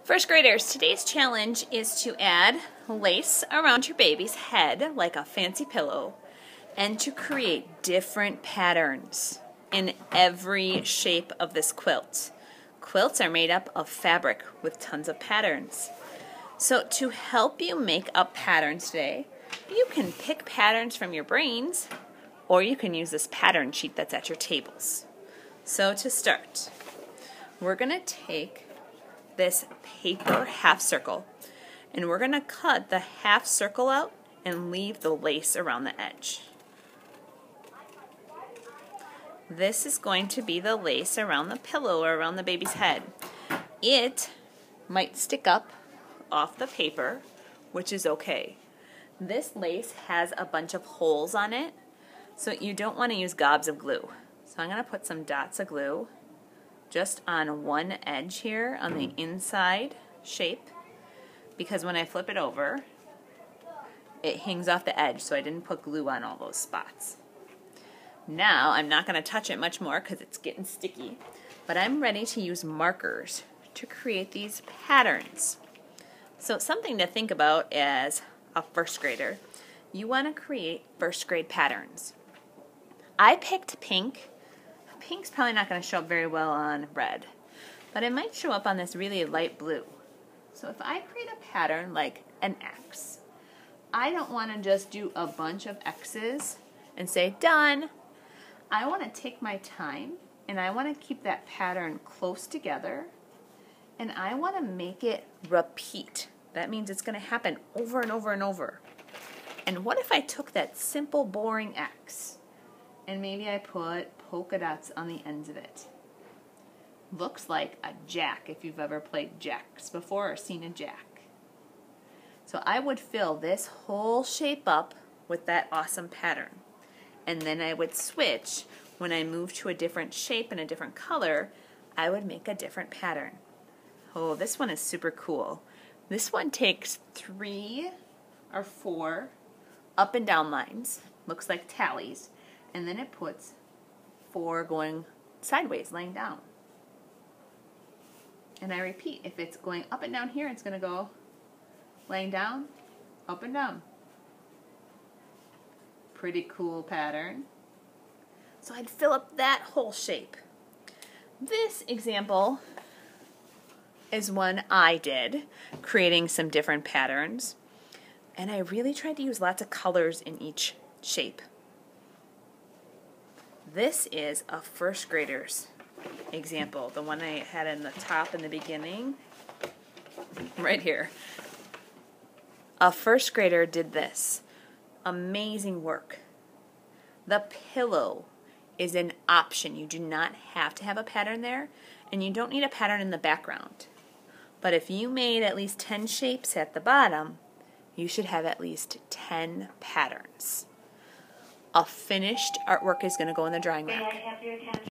First graders, today's challenge is to add lace around your baby's head like a fancy pillow and to create different patterns in every shape of this quilt. Quilts are made up of fabric with tons of patterns. So to help you make up patterns today, you can pick patterns from your brains or you can use this pattern sheet that's at your tables. So to start, we're going to take this paper half circle and we're going to cut the half circle out and leave the lace around the edge. This is going to be the lace around the pillow or around the baby's head. It might stick up off the paper, which is okay. This lace has a bunch of holes on it, so you don't want to use gobs of glue. So I'm going to put some dots of glue just on one edge here on the inside shape, because when I flip it over, it hangs off the edge, so I didn't put glue on all those spots. Now, I'm not going to touch it much more because it's getting sticky, but I'm ready to use markers to create these patterns. So something to think about as a first grader, you want to create first grade patterns. I picked pink. Pink's probably not going to show up very well on red, but it might show up on this really light blue. So if I create a pattern like an X, I don't want to just do a bunch of X's and say done. I want to take my time and I want to keep that pattern close together and I want to make it repeat. That means it's going to happen over and over and over. And what if I took that simple boring X and maybe I put polka dots on the ends of it? Looks like a jack if you've ever played jacks before or seen a jack. So I would fill this whole shape up with that awesome pattern. And then I would switch. When I move to a different shape and a different color, I would make a different pattern. Oh, this one is super cool. This one takes 3 or 4 up and down lines, looks like tallies, and then it puts 4 going sideways, laying down. And I repeat, if it's going up and down here, it's going to go laying down, up and down. Pretty cool pattern. So I'd fill up that whole shape. This example is one I did, creating some different patterns. And I really tried to use lots of colors in each shape. This is a first grader's example, the one I had in the top in the beginning, right here. A first grader did this. Amazing work. The pillow is an option. You do not have to have a pattern there, and you don't need a pattern in the background. But if you made at least 10 shapes at the bottom, you should have at least 10 patterns. A finished artwork is going to go in the drawing rack.